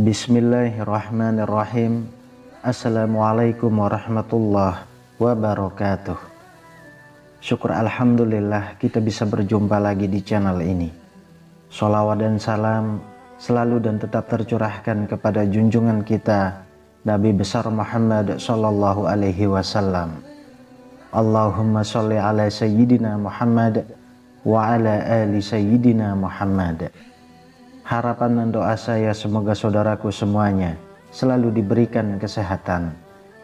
Bismillahirrahmanirrahim. Assalamualaikum warahmatullahi wabarakatuh. Syukur alhamdulillah kita bisa berjumpa lagi di channel ini. Sholawat dan salam selalu dan tetap tercurahkan kepada junjungan kita Nabi besar Muhammad sallallahu alaihi wasallam. Allahumma sholli ala sayyidina Muhammad wa ala ali sayyidina Muhammad. Harapan dan doa saya semoga saudaraku semuanya selalu diberikan kesehatan,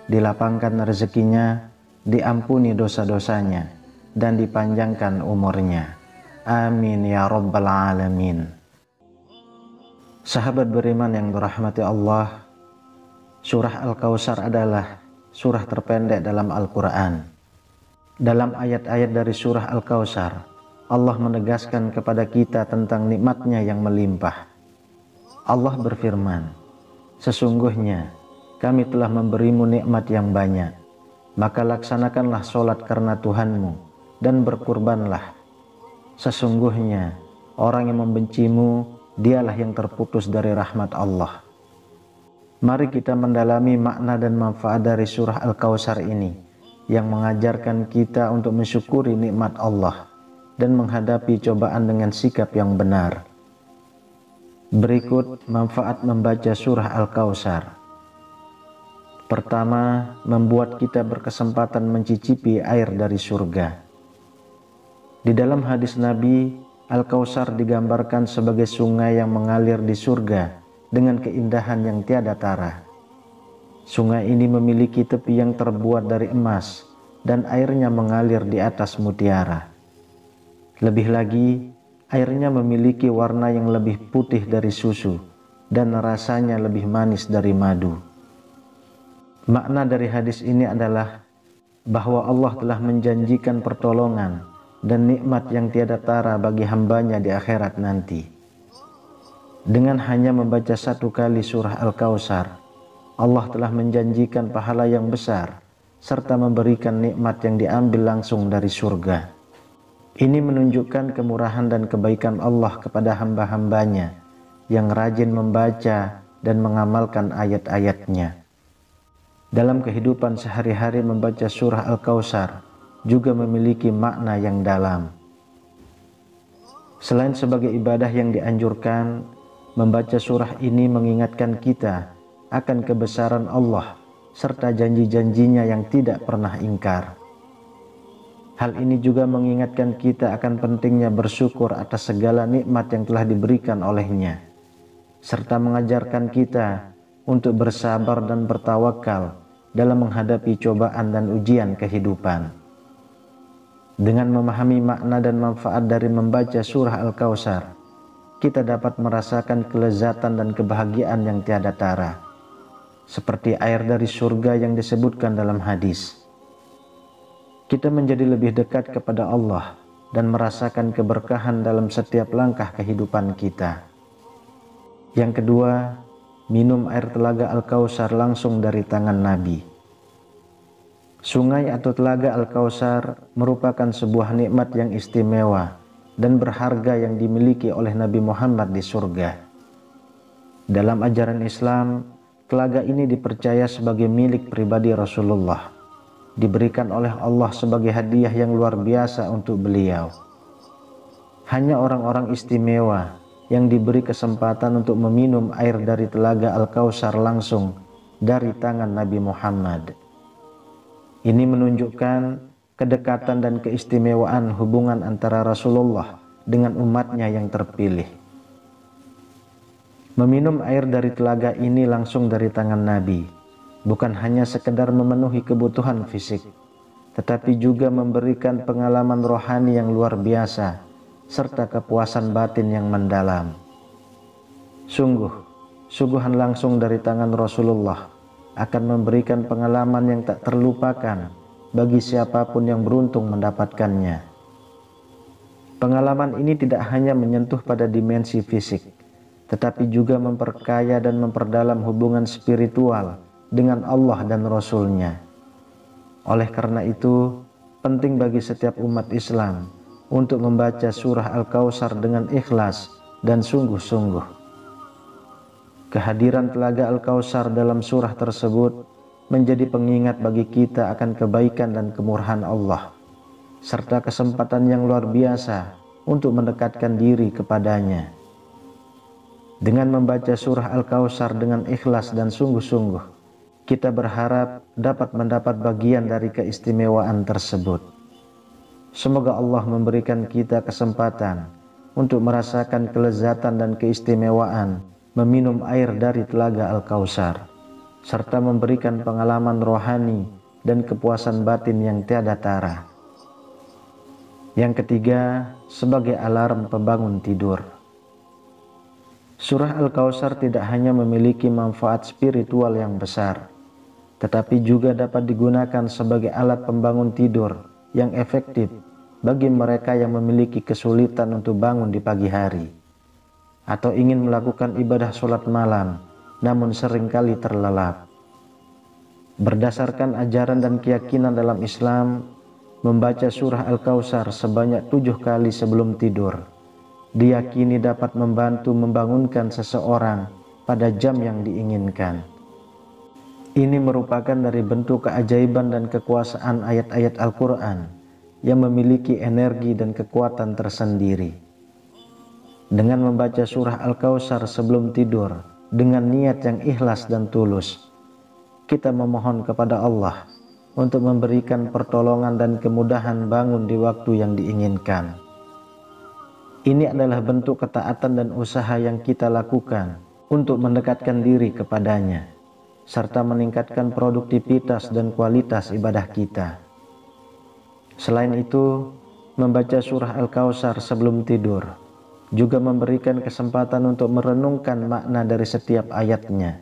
dilapangkan rezekinya, diampuni dosa-dosanya, dan dipanjangkan umurnya. Amin ya rabbal alamin. Sahabat beriman yang dirahmati Allah, surah Al-Kautsar adalah surah terpendek dalam Al-Quran. Dalam ayat-ayat dari surah Al-Kautsar, Allah menegaskan kepada kita tentang nikmatnya yang melimpah. Allah berfirman, sesungguhnya kami telah memberimu nikmat yang banyak, maka laksanakanlah sholat karena Tuhanmu dan berkurbanlah. Sesungguhnya orang yang membencimu, dialah yang terputus dari rahmat Allah. Mari kita mendalami makna dan manfaat dari surah Al-Kautsar ini yang mengajarkan kita untuk mensyukuri nikmat Allah dan menghadapi cobaan dengan sikap yang benar. Berikut manfaat membaca surah Al-Kautsar. Pertama, membuat kita berkesempatan mencicipi air dari surga. Di dalam hadis Nabi, Al-Kautsar digambarkan sebagai sungai yang mengalir di surga dengan keindahan yang tiada tara. Sungai ini memiliki tepi yang terbuat dari emas dan airnya mengalir di atas mutiara. Lebih lagi, airnya memiliki warna yang lebih putih dari susu dan rasanya lebih manis dari madu. Makna dari hadis ini adalah bahwa Allah telah menjanjikan pertolongan dan nikmat yang tiada tara bagi hambanya di akhirat nanti. Dengan hanya membaca satu kali surah Al-Kautsar, Allah telah menjanjikan pahala yang besar serta memberikan nikmat yang diambil langsung dari surga. Ini menunjukkan kemurahan dan kebaikan Allah kepada hamba-hambanya yang rajin membaca dan mengamalkan ayat-ayatnya. Dalam kehidupan sehari-hari membaca surah Al-Kautsar juga memiliki makna yang dalam. Selain sebagai ibadah yang dianjurkan, membaca surah ini mengingatkan kita akan kebesaran Allah serta janji-janjinya yang tidak pernah ingkar. Hal ini juga mengingatkan kita akan pentingnya bersyukur atas segala nikmat yang telah diberikan olehnya, serta mengajarkan kita untuk bersabar dan bertawakal dalam menghadapi cobaan dan ujian kehidupan. Dengan memahami makna dan manfaat dari membaca surah Al-Kautsar, kita dapat merasakan kelezatan dan kebahagiaan yang tiada tara, seperti air dari surga yang disebutkan dalam hadis. Kita menjadi lebih dekat kepada Allah dan merasakan keberkahan dalam setiap langkah kehidupan kita. Yang kedua, minum air telaga Al-Kautsar langsung dari tangan Nabi. Sungai atau telaga Al-Kautsar merupakan sebuah nikmat yang istimewa dan berharga yang dimiliki oleh Nabi Muhammad di surga. Dalam ajaran Islam, telaga ini dipercaya sebagai milik pribadi Rasulullah, diberikan oleh Allah sebagai hadiah yang luar biasa untuk beliau. Hanya orang-orang istimewa yang diberi kesempatan untuk meminum air dari telaga Al-Kautsar langsung dari tangan Nabi Muhammad. Ini menunjukkan kedekatan dan keistimewaan hubungan antara Rasulullah dengan umatnya yang terpilih. Meminum air dari telaga ini langsung dari tangan Nabi bukan hanya sekedar memenuhi kebutuhan fisik, tetapi juga memberikan pengalaman rohani yang luar biasa serta kepuasan batin yang mendalam. Sungguh, suguhan langsung dari tangan Rasulullah akan memberikan pengalaman yang tak terlupakan bagi siapapun yang beruntung mendapatkannya. Pengalaman ini tidak hanya menyentuh pada dimensi fisik, tetapi juga memperkaya dan memperdalam hubungan spiritual dengan Allah dan Rasul-Nya. Oleh karena itu, penting bagi setiap umat Islam untuk membaca surah Al-Kautsar dengan ikhlas dan sungguh-sungguh. Kehadiran telaga Al-Kautsar dalam surah tersebut menjadi pengingat bagi kita akan kebaikan dan kemurahan Allah, serta kesempatan yang luar biasa untuk mendekatkan diri kepadanya. Dengan membaca surah Al-Kautsar dengan ikhlas dan sungguh-sungguh, kita berharap dapat mendapat bagian dari keistimewaan tersebut. Semoga Allah memberikan kita kesempatan untuk merasakan kelezatan dan keistimewaan meminum air dari telaga Al-Kautsar, serta memberikan pengalaman rohani dan kepuasan batin yang tiada tara. Yang ketiga, sebagai alarm pembangun tidur. Surah Al-Kautsar tidak hanya memiliki manfaat spiritual yang besar, tetapi juga dapat digunakan sebagai alat pembangun tidur yang efektif bagi mereka yang memiliki kesulitan untuk bangun di pagi hari, atau ingin melakukan ibadah sholat malam namun seringkali terlelap. Berdasarkan ajaran dan keyakinan dalam Islam, membaca surah Al-Kautsar sebanyak 7 kali sebelum tidur diyakini dapat membantu membangunkan seseorang pada jam yang diinginkan. Ini merupakan dari bentuk keajaiban dan kekuasaan ayat-ayat Al-Quran yang memiliki energi dan kekuatan tersendiri. Dengan membaca surah Al-Kautsar sebelum tidur dengan niat yang ikhlas dan tulus, kita memohon kepada Allah untuk memberikan pertolongan dan kemudahan bangun di waktu yang diinginkan. Ini adalah bentuk ketaatan dan usaha yang kita lakukan untuk mendekatkan diri kepadanya, serta meningkatkan produktivitas dan kualitas ibadah kita. Selain itu, membaca surah Al-Kautsar sebelum tidur juga memberikan kesempatan untuk merenungkan makna dari setiap ayatnya,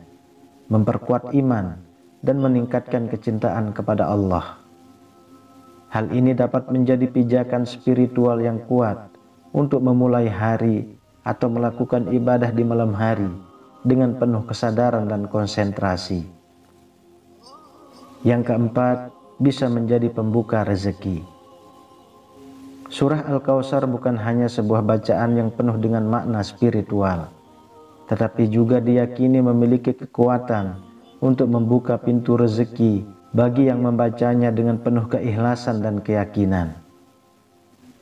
memperkuat iman, dan meningkatkan kecintaan kepada Allah. Hal ini dapat menjadi pijakan spiritual yang kuat untuk memulai hari atau melakukan ibadah di malam hari dengan penuh kesadaran dan konsentrasi. Yang keempat, bisa menjadi pembuka rezeki. Surah Al-Kautsar bukan hanya sebuah bacaan yang penuh dengan makna spiritual, tetapi juga diyakini memiliki kekuatan untuk membuka pintu rezeki bagi yang membacanya dengan penuh keikhlasan dan keyakinan.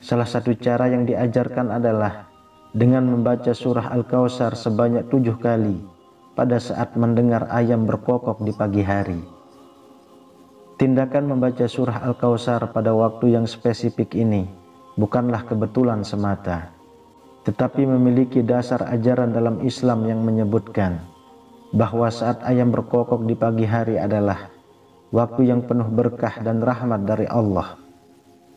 Salah satu cara yang diajarkan adalah dengan membaca surah Al-Kautsar sebanyak 7 kali pada saat mendengar ayam berkokok di pagi hari. Tindakan membaca surah Al-Kautsar pada waktu yang spesifik ini bukanlah kebetulan semata, tetapi memiliki dasar ajaran dalam Islam yang menyebutkan bahwa saat ayam berkokok di pagi hari adalah waktu yang penuh berkah dan rahmat dari Allah,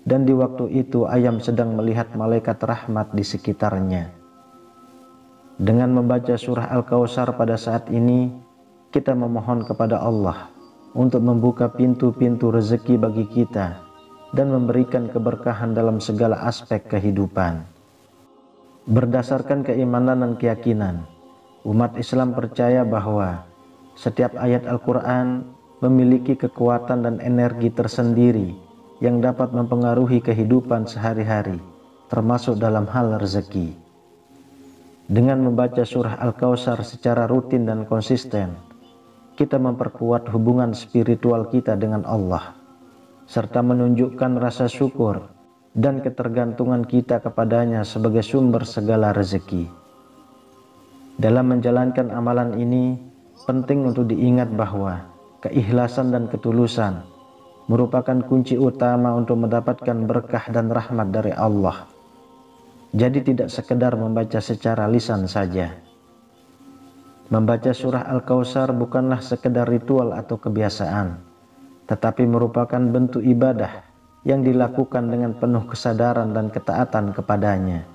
dan di waktu itu ayam sedang melihat malaikat rahmat di sekitarnya. Dengan membaca surah Al-Kautsar pada saat ini, kita memohon kepada Allah untuk membuka pintu-pintu rezeki bagi kita dan memberikan keberkahan dalam segala aspek kehidupan. Berdasarkan keimanan dan keyakinan, umat Islam percaya bahwa setiap ayat Al-Quran memiliki kekuatan dan energi tersendiri yang dapat mempengaruhi kehidupan sehari-hari, termasuk dalam hal rezeki. Dengan membaca surah Al-Kautsar secara rutin dan konsisten, kita memperkuat hubungan spiritual kita dengan Allah, serta menunjukkan rasa syukur dan ketergantungan kita kepadanya sebagai sumber segala rezeki. Dalam menjalankan amalan ini, penting untuk diingat bahwa keikhlasan dan ketulusan merupakan kunci utama untuk mendapatkan berkah dan rahmat dari Allah. Jadi tidak sekedar membaca secara lisan saja. Membaca surah Al-Kautsar bukanlah sekedar ritual atau kebiasaan, tetapi merupakan bentuk ibadah yang dilakukan dengan penuh kesadaran dan ketaatan kepadanya.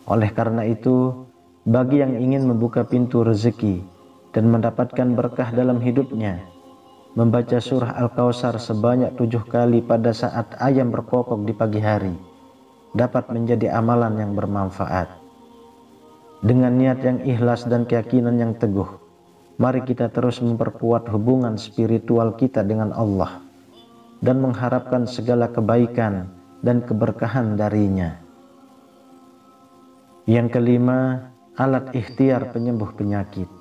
Oleh karena itu, bagi yang ingin membuka pintu rezeki dan mendapatkan berkah dalam hidupnya, membaca surah Al-Kautsar sebanyak 7 kali pada saat ayam berkokok di pagi hari dapat menjadi amalan yang bermanfaat. Dengan niat yang ikhlas dan keyakinan yang teguh, mari kita terus memperkuat hubungan spiritual kita dengan Allah dan mengharapkan segala kebaikan dan keberkahan darinya. Yang kelima, alat ikhtiar penyembuh penyakit.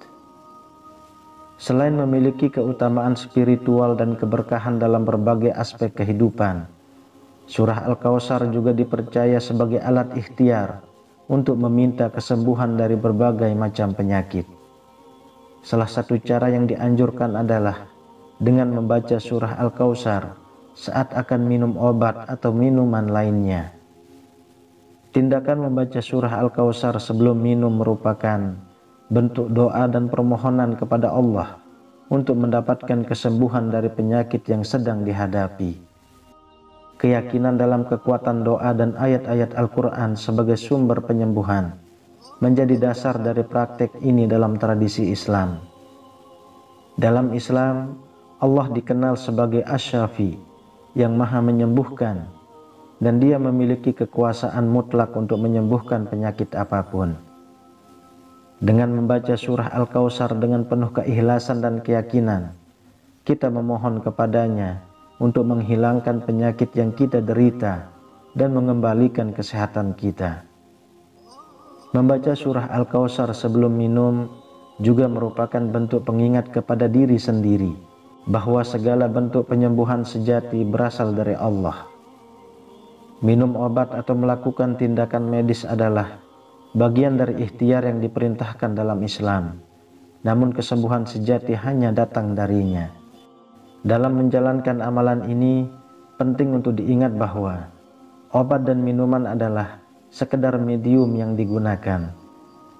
Selain memiliki keutamaan spiritual dan keberkahan dalam berbagai aspek kehidupan, surah Al-Kautsar juga dipercaya sebagai alat ikhtiar untuk meminta kesembuhan dari berbagai macam penyakit. Salah satu cara yang dianjurkan adalah dengan membaca surah Al-Kautsar saat akan minum obat atau minuman lainnya. Tindakan membaca surah Al-Kautsar sebelum minum merupakan bentuk doa dan permohonan kepada Allah untuk mendapatkan kesembuhan dari penyakit yang sedang dihadapi. Keyakinan dalam kekuatan doa dan ayat-ayat Al-Quran sebagai sumber penyembuhan menjadi dasar dari praktek ini dalam tradisi Islam. Dalam Islam, Allah dikenal sebagai Asy-Syafi, yang maha menyembuhkan, dan Dia memiliki kekuasaan mutlak untuk menyembuhkan penyakit apapun. Dengan membaca surah Al-Kautsar dengan penuh keikhlasan dan keyakinan, kita memohon kepadanya untuk menghilangkan penyakit yang kita derita dan mengembalikan kesehatan kita. Membaca surah Al-Kautsar sebelum minum juga merupakan bentuk pengingat kepada diri sendiri bahwa segala bentuk penyembuhan sejati berasal dari Allah. Minum obat atau melakukan tindakan medis adalah bagian dari ikhtiar yang diperintahkan dalam Islam, namun kesembuhan sejati hanya datang darinya. Dalam menjalankan amalan ini, penting untuk diingat bahwa obat dan minuman adalah sekedar medium yang digunakan,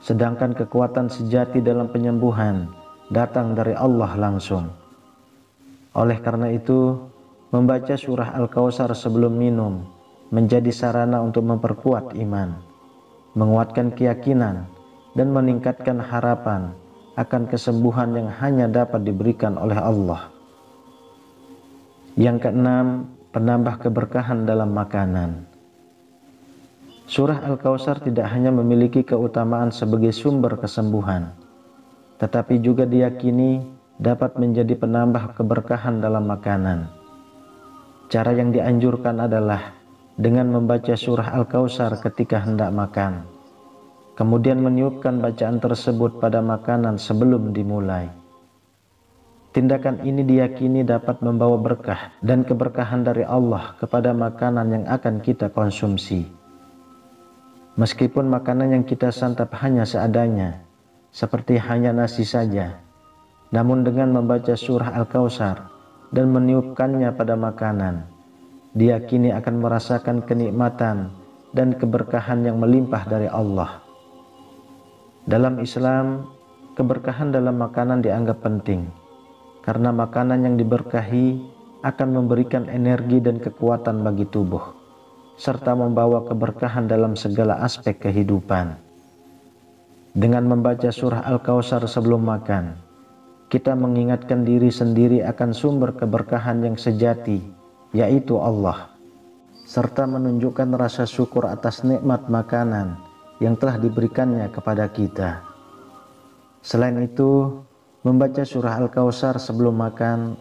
sedangkan kekuatan sejati dalam penyembuhan datang dari Allah langsung. Oleh karena itu, membaca surah Al-Kautsar sebelum minum menjadi sarana untuk memperkuat iman, menguatkan keyakinan, dan meningkatkan harapan akan kesembuhan yang hanya dapat diberikan oleh Allah. Yang keenam, penambah keberkahan dalam makanan. Surah Al-Kautsar tidak hanya memiliki keutamaan sebagai sumber kesembuhan, tetapi juga diyakini dapat menjadi penambah keberkahan dalam makanan. Cara yang dianjurkan adalah dengan membaca surah Al-Kautsar ketika hendak makan, kemudian meniupkan bacaan tersebut pada makanan sebelum dimulai. Tindakan ini diyakini dapat membawa berkah dan keberkahan dari Allah kepada makanan yang akan kita konsumsi. Meskipun makanan yang kita santap hanya seadanya, seperti hanya nasi saja, namun dengan membaca surah Al-Kautsar dan meniupkannya pada makanan, diyakini akan merasakan kenikmatan dan keberkahan yang melimpah dari Allah. Dalam Islam, keberkahan dalam makanan dianggap penting, karena makanan yang diberkahi akan memberikan energi dan kekuatan bagi tubuh, serta membawa keberkahan dalam segala aspek kehidupan. Dengan membaca surah Al-Kautsar sebelum makan, kita mengingatkan diri sendiri akan sumber keberkahan yang sejati, yaitu Allah, serta menunjukkan rasa syukur atas nikmat makanan yang telah diberikannya kepada kita. Selain itu, membaca surah Al-Kautsar sebelum makan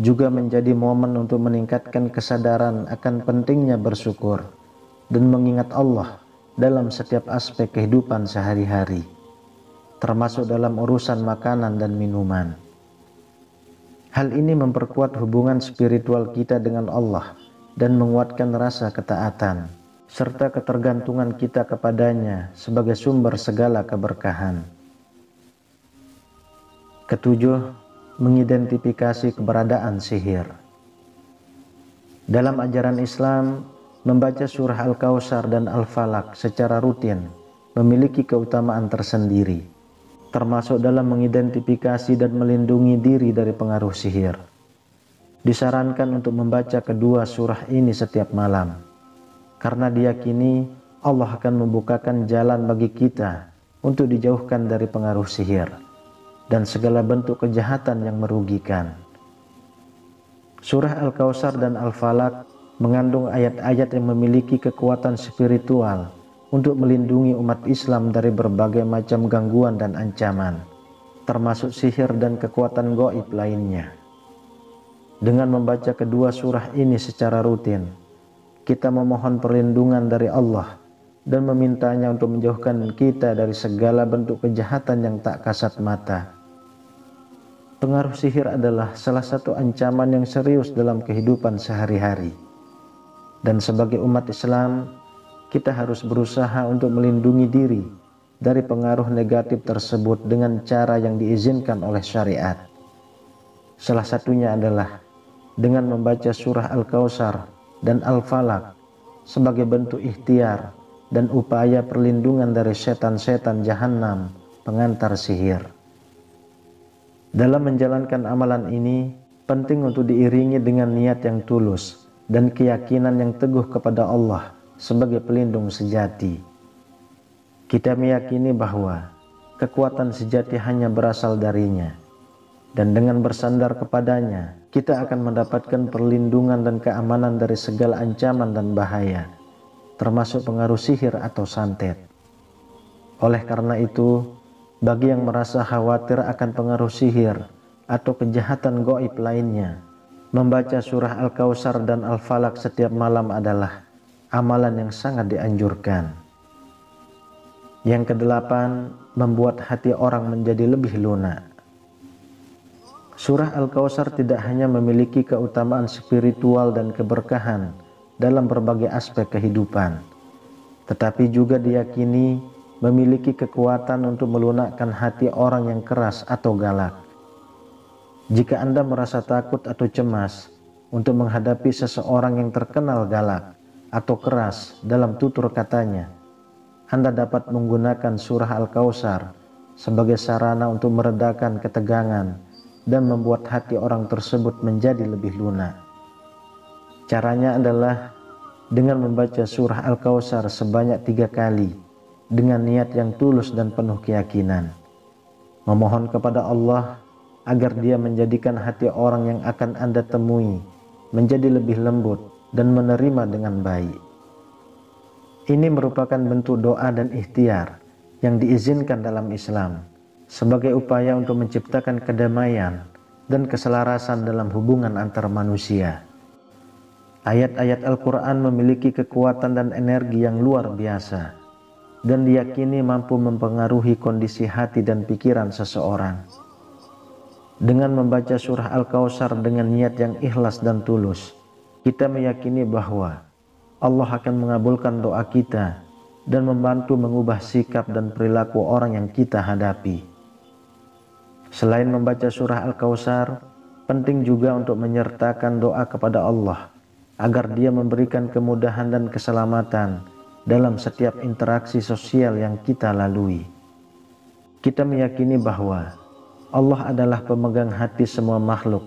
juga menjadi momen untuk meningkatkan kesadaran akan pentingnya bersyukur dan mengingat Allah dalam setiap aspek kehidupan sehari-hari, termasuk dalam urusan makanan dan minuman. Hal ini memperkuat hubungan spiritual kita dengan Allah dan menguatkan rasa ketaatan serta ketergantungan kita kepadanya sebagai sumber segala keberkahan. Ketujuh, mengidentifikasi keberadaan sihir. Dalam ajaran Islam, membaca surah Al-Kautsar dan Al-Falaq secara rutin memiliki keutamaan tersendiri, termasuk dalam mengidentifikasi dan melindungi diri dari pengaruh sihir. Disarankan untuk membaca kedua surah ini setiap malam, karena diyakini Allah akan membukakan jalan bagi kita untuk dijauhkan dari pengaruh sihir dan segala bentuk kejahatan yang merugikan. Surah Al-Kautsar dan Al-Falaq mengandung ayat-ayat yang memiliki kekuatan spiritual untuk melindungi umat Islam dari berbagai macam gangguan dan ancaman, termasuk sihir dan kekuatan gaib lainnya. Dengan membaca kedua surah ini secara rutin, kita memohon perlindungan dari Allah dan memintanya untuk menjauhkan kita dari segala bentuk kejahatan yang tak kasat mata. Pengaruh sihir adalah salah satu ancaman yang serius dalam kehidupan sehari-hari. Dan sebagai umat Islam, kita harus berusaha untuk melindungi diri dari pengaruh negatif tersebut dengan cara yang diizinkan oleh syariat. Salah satunya adalah dengan membaca surah Al-Kautsar dan Al-Falaq sebagai bentuk ikhtiar dan upaya perlindungan dari setan-setan jahanam pengantar sihir. Dalam menjalankan amalan ini, penting untuk diiringi dengan niat yang tulus dan keyakinan yang teguh kepada Allah sebagai pelindung sejati. Kita meyakini bahwa kekuatan sejati hanya berasal darinya, dan dengan bersandar kepadanya, kita akan mendapatkan perlindungan dan keamanan dari segala ancaman dan bahaya, termasuk pengaruh sihir atau santet. Oleh karena itu, bagi yang merasa khawatir akan pengaruh sihir atau kejahatan gaib lainnya, membaca surah Al-Kautsar dan Al-Falaq setiap malam adalah amalan yang sangat dianjurkan. Yang kedelapan, membuat hati orang menjadi lebih lunak. Surah Al-Kautsar tidak hanya memiliki keutamaan spiritual dan keberkahan dalam berbagai aspek kehidupan, tetapi juga diyakini memiliki kekuatan untuk melunakkan hati orang yang keras atau galak. Jika Anda merasa takut atau cemas untuk menghadapi seseorang yang terkenal galak atau keras dalam tutur katanya, Anda dapat menggunakan surah Al-Kautsar sebagai sarana untuk meredakan ketegangan dan membuat hati orang tersebut menjadi lebih lunak. Caranya adalah dengan membaca surah Al-Kautsar sebanyak 3 kali dengan niat yang tulus dan penuh keyakinan, memohon kepada Allah agar Dia menjadikan hati orang yang akan Anda temui menjadi lebih lembut dan menerima dengan baik. Ini merupakan bentuk doa dan ikhtiar yang diizinkan dalam Islam sebagai upaya untuk menciptakan kedamaian dan keselarasan dalam hubungan antar manusia. Ayat-ayat Al-Quran memiliki kekuatan dan energi yang luar biasa dan diyakini mampu mempengaruhi kondisi hati dan pikiran seseorang. Dengan membaca surah Al-Kautsar dengan niat yang ikhlas dan tulus, kita meyakini bahwa Allah akan mengabulkan doa kita dan membantu mengubah sikap dan perilaku orang yang kita hadapi. Selain membaca surah Al-Kautsar, penting juga untuk menyertakan doa kepada Allah agar Dia memberikan kemudahan dan keselamatan dalam setiap interaksi sosial yang kita lalui. Kita meyakini bahwa Allah adalah pemegang hati semua makhluk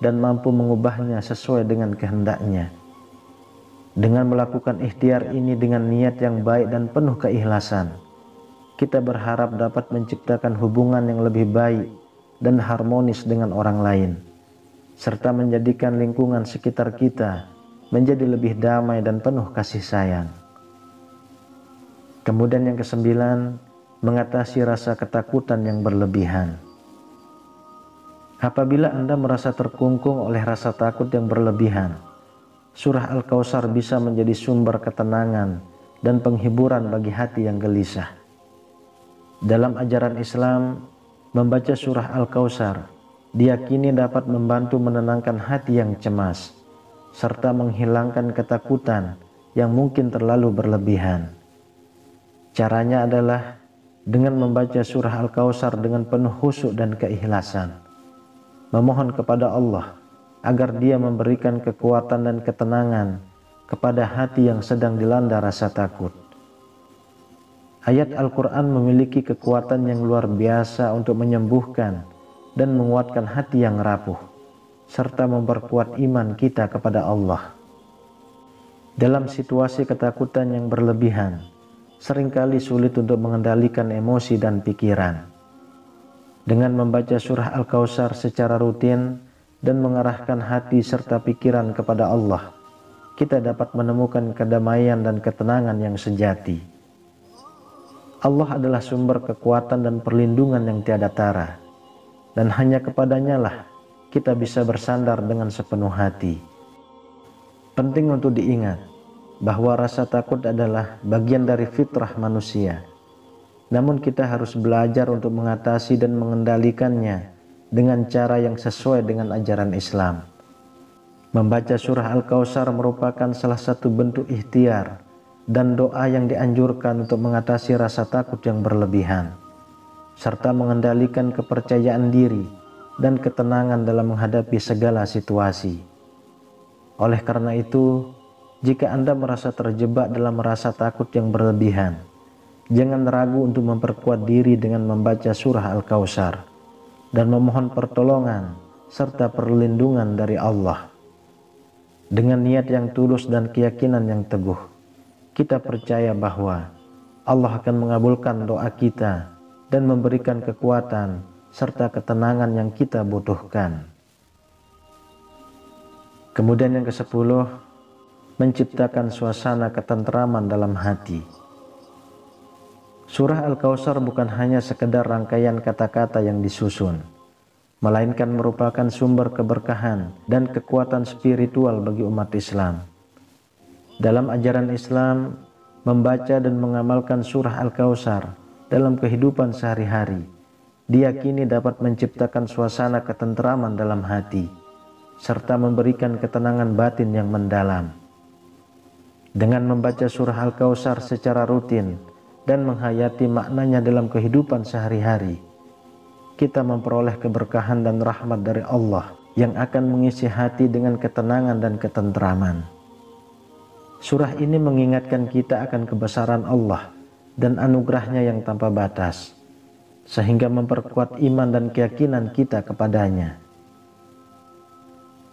dan mampu mengubahnya sesuai dengan kehendaknya. Dengan melakukan ikhtiar ini dengan niat yang baik dan penuh keikhlasan, kita berharap dapat menciptakan hubungan yang lebih baik dan harmonis dengan orang lain, serta menjadikan lingkungan sekitar kita menjadi lebih damai dan penuh kasih sayang. Kemudian yang kesembilan, mengatasi rasa ketakutan yang berlebihan. Apabila Anda merasa terkungkung oleh rasa takut yang berlebihan, surah Al-Kautsar bisa menjadi sumber ketenangan dan penghiburan bagi hati yang gelisah. Dalam ajaran Islam, membaca surah Al-Kautsar diyakini dapat membantu menenangkan hati yang cemas, serta menghilangkan ketakutan yang mungkin terlalu berlebihan. Caranya adalah dengan membaca surah Al-Kautsar dengan penuh khusyuk dan keikhlasan, memohon kepada Allah agar Dia memberikan kekuatan dan ketenangan kepada hati yang sedang dilanda rasa takut. Ayat Al-Quran memiliki kekuatan yang luar biasa untuk menyembuhkan dan menguatkan hati yang rapuh, serta memperkuat iman kita kepada Allah. Dalam situasi ketakutan yang berlebihan, seringkali sulit untuk mengendalikan emosi dan pikiran. Dengan membaca surah Al-Kautsar secara rutin dan mengarahkan hati serta pikiran kepada Allah, kita dapat menemukan kedamaian dan ketenangan yang sejati. Allah adalah sumber kekuatan dan perlindungan yang tiada tara, dan hanya kepadanya lah kita bisa bersandar dengan sepenuh hati. Penting untuk diingat bahwa rasa takut adalah bagian dari fitrah manusia. Namun kita harus belajar untuk mengatasi dan mengendalikannya dengan cara yang sesuai dengan ajaran Islam. Membaca surah Al-Kautsar merupakan salah satu bentuk ikhtiar dan doa yang dianjurkan untuk mengatasi rasa takut yang berlebihan, serta mengendalikan kepercayaan diri dan ketenangan dalam menghadapi segala situasi. Oleh karena itu, jika Anda merasa terjebak dalam rasa takut yang berlebihan, jangan ragu untuk memperkuat diri dengan membaca surah Al-Kautsar dan memohon pertolongan serta perlindungan dari Allah. Dengan niat yang tulus dan keyakinan yang teguh, kita percaya bahwa Allah akan mengabulkan doa kita dan memberikan kekuatan serta ketenangan yang kita butuhkan. Kemudian yang ke-10, menciptakan suasana ketentraman dalam hati. Surah Al-Kautsar bukan hanya sekedar rangkaian kata-kata yang disusun, melainkan merupakan sumber keberkahan dan kekuatan spiritual bagi umat Islam. Dalam ajaran Islam, membaca dan mengamalkan surah Al-Kautsar dalam kehidupan sehari-hari diyakini dapat menciptakan suasana ketentraman dalam hati, serta memberikan ketenangan batin yang mendalam. Dengan membaca surah Al-Kautsar secara rutin dan menghayati maknanya dalam kehidupan sehari-hari, kita memperoleh keberkahan dan rahmat dari Allah yang akan mengisi hati dengan ketenangan dan ketentraman. Surah ini mengingatkan kita akan kebesaran Allah dan anugerahnya yang tanpa batas, sehingga memperkuat iman dan keyakinan kita kepadanya.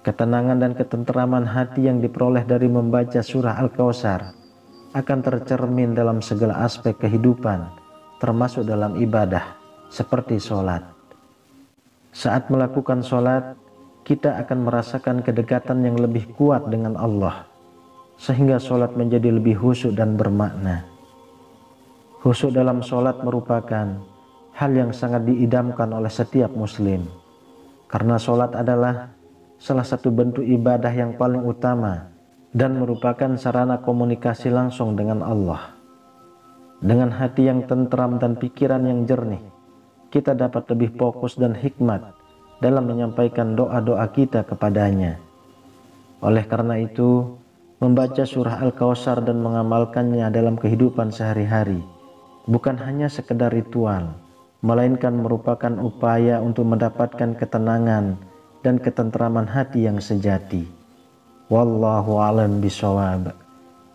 Ketenangan dan ketentraman hati yang diperoleh dari membaca surah Al-Kautsar akan tercermin dalam segala aspek kehidupan, termasuk dalam ibadah, seperti sholat. Saat melakukan sholat, kita akan merasakan kedekatan yang lebih kuat dengan Allah, sehingga sholat menjadi lebih khusyuk dan bermakna. Khusyuk dalam sholat merupakan hal yang sangat diidamkan oleh setiap muslim, karena sholat adalah salah satu bentuk ibadah yang paling utama dan merupakan sarana komunikasi langsung dengan Allah. Dengan hati yang tentram dan pikiran yang jernih, kita dapat lebih fokus dan hikmat dalam menyampaikan doa-doa kita kepadanya. Oleh karena itu, membaca surah Al-Kautsar dan mengamalkannya dalam kehidupan sehari-hari bukan hanya sekedar ritual, melainkan merupakan upaya untuk mendapatkan ketenangan dan ketentraman hati yang sejati. Wallahu a'lam bishawab.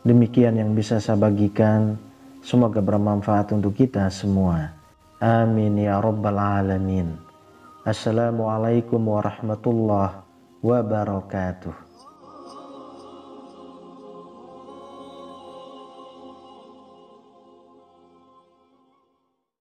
Demikian yang bisa saya bagikan, semoga bermanfaat untuk kita semua. Amin ya rabbal alamin. Assalamualaikum warahmatullahi wabarakatuh.